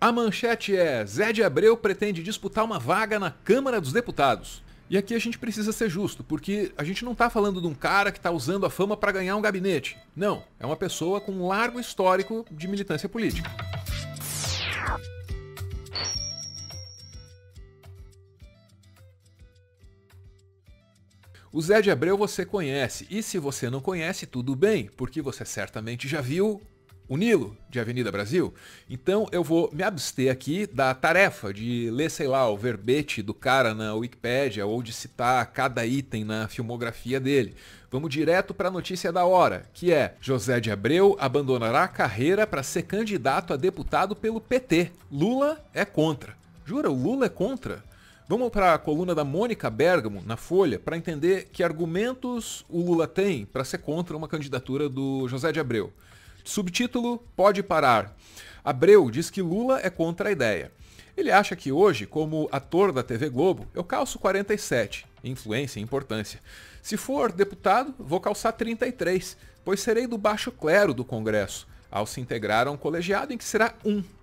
A manchete é: Zé de Abreu pretende disputar uma vaga na Câmara dos Deputados. E aqui a gente precisa ser justo, porque a gente não está falando de um cara que está usando a fama para ganhar um gabinete. Não, é uma pessoa com um largo histórico de militância política. O Zé de Abreu você conhece, e se você não conhece, tudo bem, porque você certamente já viu o Nilo de Avenida Brasil. Então eu vou me abster aqui da tarefa de ler, sei lá, o verbete do cara na Wikipédia ou de citar cada item na filmografia dele. Vamos direto para a notícia da hora, que é: José de Abreu abandonará a carreira para ser candidato a deputado pelo PT. Lula é contra. Jura, o Lula é contra? Vamos para a coluna da Mônica Bergamo, na Folha, para entender que argumentos o Lula tem para ser contra uma candidatura do José de Abreu. Subtítulo: Pode parar. Abreu diz que Lula é contra a ideia. Ele acha que hoje, como ator da TV Globo, eu calço 47, influência e importância. Se for deputado, vou calçar 33, pois serei do baixo clero do Congresso, ao se integrar a um colegiado em que será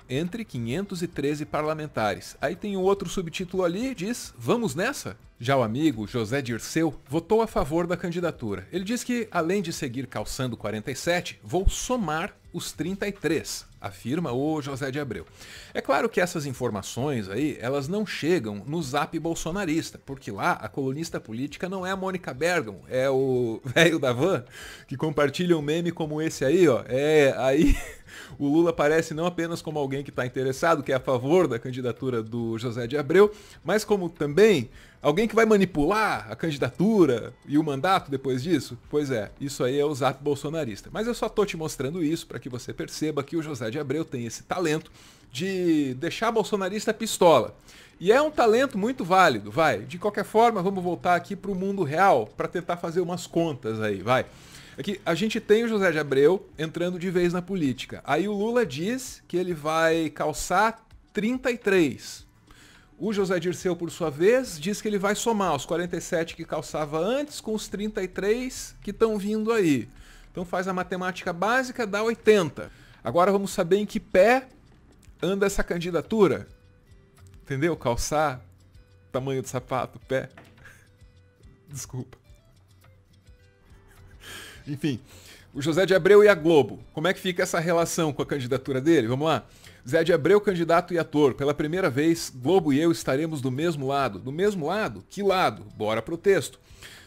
entre 513 parlamentares. Aí tem um outro subtítulo ali, diz: Vamos nessa? Já o amigo José Dirceu votou a favor da candidatura. Ele diz que, além de seguir calçando 47, vou somar os 33, afirma o José de Abreu. É claro que essas informações aí, elas não chegam no zap bolsonarista, porque lá a colunista política não é a Mônica Bergamo, é o velho da van, que compartilha um meme como esse aí, ó. Aí o Lula aparece não apenas como alguém que está interessado, que é a favor da candidatura do José de Abreu, mas como também alguém que vai manipular a candidatura e o mandato depois disso. Pois é, isso aí é o zap bolsonarista. Mas eu só tô te mostrando isso para que você perceba que o José de Abreu tem esse talento de deixar bolsonarista pistola. E é um talento muito válido, vai. De qualquer forma, vamos voltar aqui para o mundo real para tentar fazer umas contas aí, vai. Aqui, a gente tem o José de Abreu entrando de vez na política. Aí o Lula diz que ele vai calçar 33. O José Dirceu, por sua vez, diz que ele vai somar os 47 que calçava antes com os 33 que estão vindo aí. Então faz a matemática básica, dá 80. Agora vamos saber em que pé anda essa candidatura. Entendeu? Calçar, tamanho do sapato, pé. Desculpa. Enfim, o José de Abreu e a Globo. Como é que fica essa relação com a candidatura dele? Vamos lá. Zé de Abreu, candidato e ator. Pela primeira vez, Globo e eu estaremos do mesmo lado. Do mesmo lado? Que lado? Bora pro texto.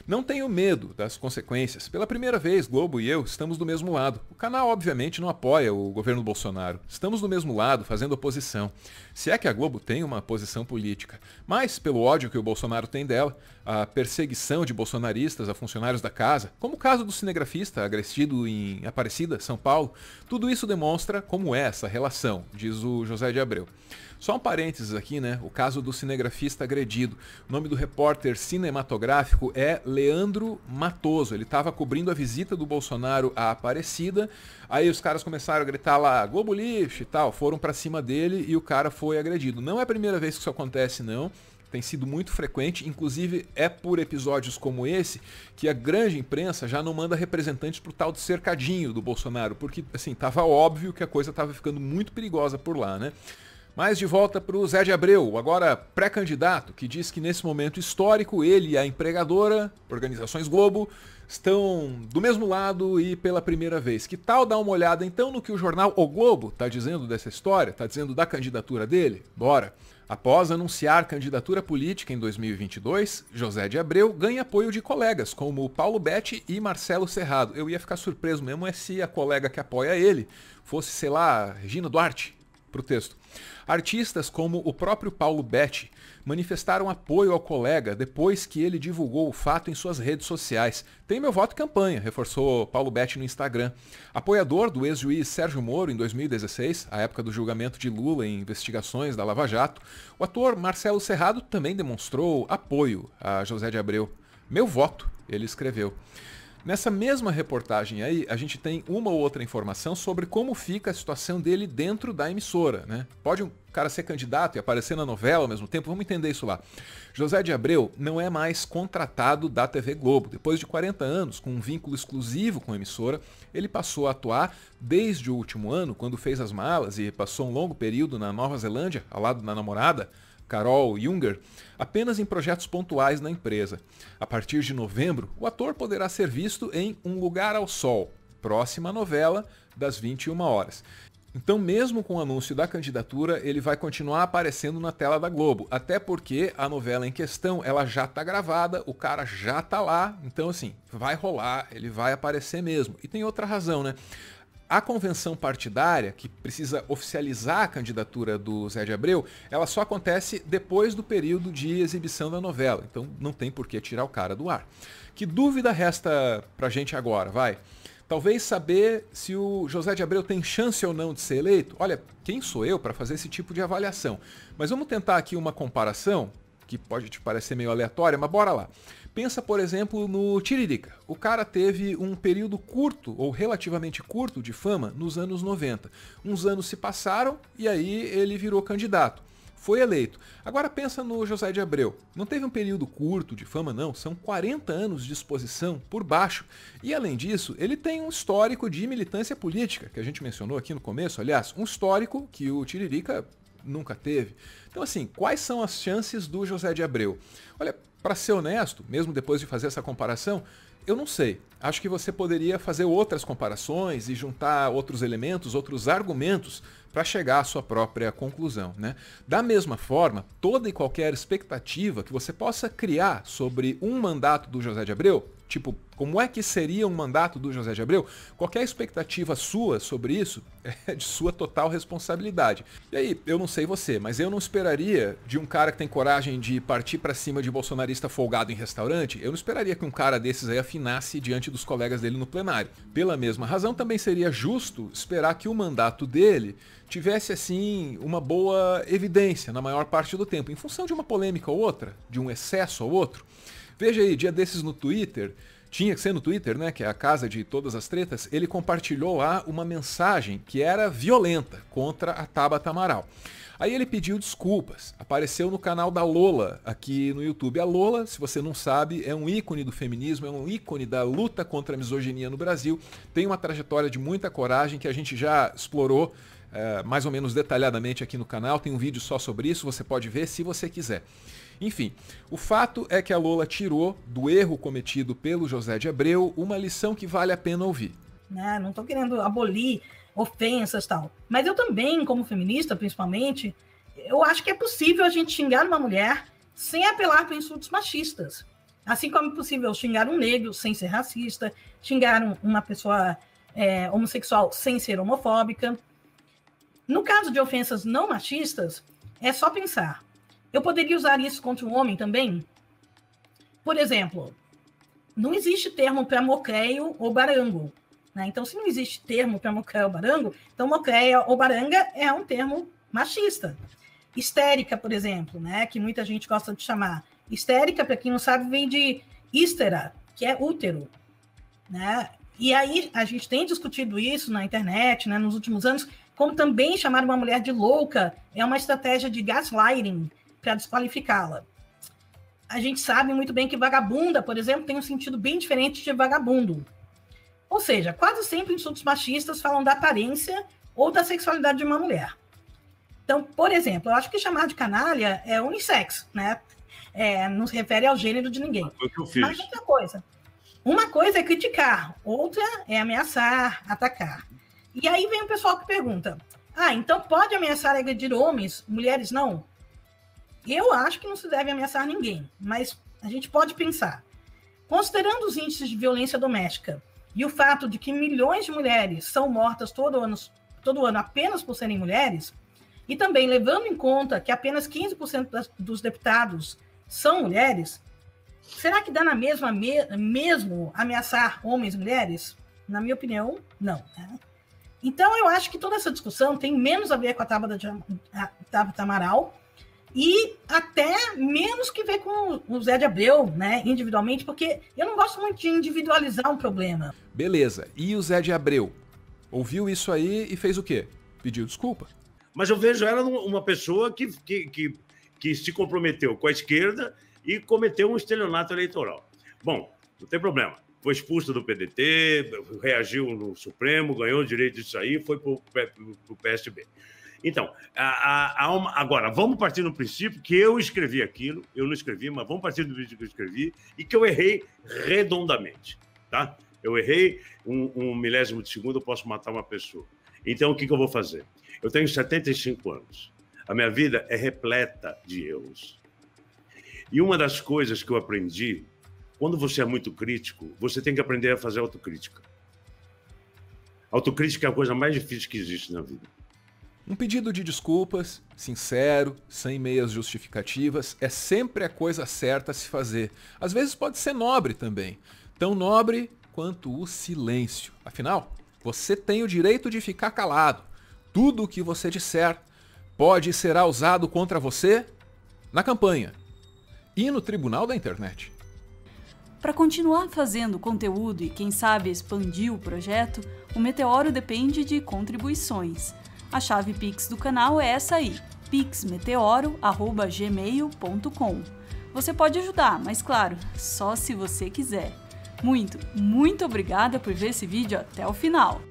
Não tenho medo das consequências. Pela primeira vez, Globo e eu estamos do mesmo lado. O canal, obviamente, não apoia o governo Bolsonaro. Estamos do mesmo lado, fazendo oposição. Se é que a Globo tem uma posição política. Mas, pelo ódio que o Bolsonaro tem dela, a perseguição de bolsonaristas a funcionários da casa, como o caso do cinegrafista agredido em Aparecida, São Paulo, tudo isso demonstra como é essa relação, diz o José de Abreu. Só um parênteses aqui, né? O caso do cinegrafista agredido. O nome do repórter cinematográfico é Leandro Matoso. Ele estava cobrindo a visita do Bolsonaro à Aparecida. Aí os caras começaram a gritar lá, Globo lixo e tal. Foram para cima dele e o cara foi agredido. Não é a primeira vez que isso acontece, não. Tem sido muito frequente, inclusive é por episódios como esse que a grande imprensa já não manda representantes pro tal de cercadinho do Bolsonaro, porque assim, tava óbvio que a coisa tava ficando muito perigosa por lá, né? Mas de volta para o Zé de Abreu, agora pré-candidato, que diz que nesse momento histórico ele e a empregadora, Organizações Globo, estão do mesmo lado e pela primeira vez. Que tal dar uma olhada então no que o jornal O Globo está dizendo dessa história, está dizendo da candidatura dele? Bora! Após anunciar candidatura política em 2022, José de Abreu ganha apoio de colegas como Paulo Betti e Marcelo Serrado. Eu ia ficar surpreso mesmo se a colega que apoia ele fosse, sei lá, Regina Duarte. Para o texto. Artistas como o próprio Paulo Betti manifestaram apoio ao colega depois que ele divulgou o fato em suas redes sociais. Tem meu voto em campanha, reforçou Paulo Betti no Instagram. Apoiador do ex-juiz Sérgio Moro em 2016, a época do julgamento de Lula em investigações da Lava Jato, o ator Marcelo Serrado também demonstrou apoio a José de Abreu. Meu voto, ele escreveu. Nessa mesma reportagem aí, a gente tem uma ou outra informação sobre como fica a situação dele dentro da emissora, né? Pode um cara ser candidato e aparecer na novela ao mesmo tempo? Vamos entender isso lá. José de Abreu não é mais contratado da TV Globo. Depois de 40 anos, com um vínculo exclusivo com a emissora, ele passou a atuar desde o último ano, quando fez as malas e passou um longo período na Nova Zelândia, ao lado da namorada, Carol Junger, apenas em projetos pontuais na empresa. A partir de novembro, o ator poderá ser visto em Um Lugar ao Sol, próxima novela, das 21 horas. Então, mesmo com o anúncio da candidatura, ele vai continuar aparecendo na tela da Globo, até porque a novela em questão, ela já está gravada, o cara já está lá, então assim, vai rolar, ele vai aparecer mesmo. E tem outra razão, né? A convenção partidária, que precisa oficializar a candidatura do Zé de Abreu, ela só acontece depois do período de exibição da novela. Então não tem por que tirar o cara do ar. Que dúvida resta pra gente agora, vai? Talvez saber se o José de Abreu tem chance ou não de ser eleito. Olha, quem sou eu para fazer esse tipo de avaliação? Mas vamos tentar aqui uma comparação, que pode te parecer meio aleatória, mas bora lá. Pensa, por exemplo, no Tiririca. O cara teve um período curto, ou relativamente curto, de fama nos anos 90. Uns anos se passaram e aí ele virou candidato. Foi eleito. Agora pensa no José de Abreu. Não teve um período curto de fama, não. São 40 anos de exposição por baixo. E além disso, ele tem um histórico de militância política, que a gente mencionou aqui no começo, aliás, um histórico que o Tiririca nunca teve. Então assim, quais são as chances do José de Abreu? Olha, para ser honesto, mesmo depois de fazer essa comparação, eu não sei. Acho que você poderia fazer outras comparações e juntar outros elementos, outros argumentos para chegar à sua própria conclusão, né? Da mesma forma, toda e qualquer expectativa que você possa criar sobre um mandato do José de Abreu, tipo, como é que seria um mandato do José de Abreu? Qualquer expectativa sua sobre isso é de sua total responsabilidade. E aí, eu não sei você, mas eu não esperaria de um cara que tem coragem de partir para cima de bolsonarista folgado em restaurante, eu não esperaria que um cara desses aí afinasse diante dos colegas dele no plenário. Pela mesma razão, também seria justo esperar que o mandato dele tivesse, assim, uma boa evidência na maior parte do tempo, em função de uma polêmica ou outra, de um excesso ou outro. Veja aí, dia desses no Twitter, tinha que ser no Twitter, né, que é a casa de todas as tretas, ele compartilhou lá uma mensagem que era violenta contra a Tabata Amaral. Aí ele pediu desculpas, apareceu no canal da Lola aqui no YouTube. A Lola, se você não sabe, é um ícone do feminismo, é um ícone da luta contra a misoginia no Brasil, tem uma trajetória de muita coragem que a gente já explorou mais ou menos detalhadamente aqui no canal, tem um vídeo só sobre isso, você pode ver se você quiser. Enfim, o fato é que a Lola tirou do erro cometido pelo José de Abreu uma lição que vale a pena ouvir. Não estou querendo abolir ofensas e tal, mas eu também, como feminista principalmente, eu acho que é possível a gente xingar uma mulher sem apelar para insultos machistas. Assim como é possível xingar um negro sem ser racista, xingar uma pessoa homossexual sem ser homofóbica. No caso de ofensas não machistas, é só pensar. Eu poderia usar isso contra um homem também? Por exemplo, não existe termo para mocreio ou barango, né? Então, se não existe termo para mocreio ou barango, então mocreia ou baranga é um termo machista. Histérica, por exemplo, né? Que muita gente gosta de chamar. Histérica, para quem não sabe, vem de histera, que é útero, né? E aí a gente tem discutido isso na internet, né, nos últimos anos, como também chamar uma mulher de louca é uma estratégia de gaslighting para desqualificá-la. A gente sabe muito bem que vagabunda, por exemplo, tem um sentido bem diferente de vagabundo. Ou seja, quase sempre insultos machistas falam da aparência ou da sexualidade de uma mulher. Então, por exemplo, eu acho que chamar de canalha é unissex, né? Não se refere ao gênero de ninguém. Foi o que eu fiz. Mas outra coisa. Uma coisa é criticar, outra é ameaçar, atacar. E aí vem o pessoal que pergunta, então pode ameaçar e agredir homens, mulheres não? Eu acho que não se deve ameaçar ninguém, mas a gente pode pensar. Considerando os índices de violência doméstica e o fato de que milhões de mulheres são mortas todo ano apenas por serem mulheres, e também levando em conta que apenas 15% dos deputados são mulheres, será que dá na mesmo ameaçar homens e mulheres? Na minha opinião, não. Né? Então, eu acho que toda essa discussão tem menos a ver com a Tabata Amaral E até menos que ver com o Zé de Abreu, né, individualmente, porque eu não gosto muito de individualizar um problema. Beleza, e o Zé de Abreu? Ouviu isso aí e fez o quê? Pediu desculpa. Mas eu vejo ela uma pessoa que se comprometeu com a esquerda e cometeu um estelionato eleitoral. Bom, não tem problema. Foi expulso do PDT, reagiu no Supremo, ganhou o direito disso aí, foi para o PSB. Então, agora, vamos partir do princípio que eu escrevi aquilo, eu não escrevi, mas vamos partir do princípio que eu escrevi e que eu errei redondamente, tá? Eu errei um milésimo de segundo, eu posso matar uma pessoa. Então, o que eu vou fazer? Eu tenho 75 anos. A minha vida é repleta de erros. E uma das coisas que eu aprendi, quando você é muito crítico, você tem que aprender a fazer autocrítica. Autocrítica é a coisa mais difícil que existe na vida. Um pedido de desculpas, sincero, sem meias justificativas, é sempre a coisa certa a se fazer. Às vezes pode ser nobre também. Tão nobre quanto o silêncio. Afinal, você tem o direito de ficar calado. Tudo o que você disser pode e será usado contra você na campanha e no tribunal da internet. Para continuar fazendo conteúdo e, quem sabe, expandir o projeto, o Meteoro depende de contribuições. A chave Pix do canal é essa aí, pixmeteoro@gmail.com. Você pode ajudar, mas claro, só se você quiser. Muito obrigada por ver esse vídeo até o final!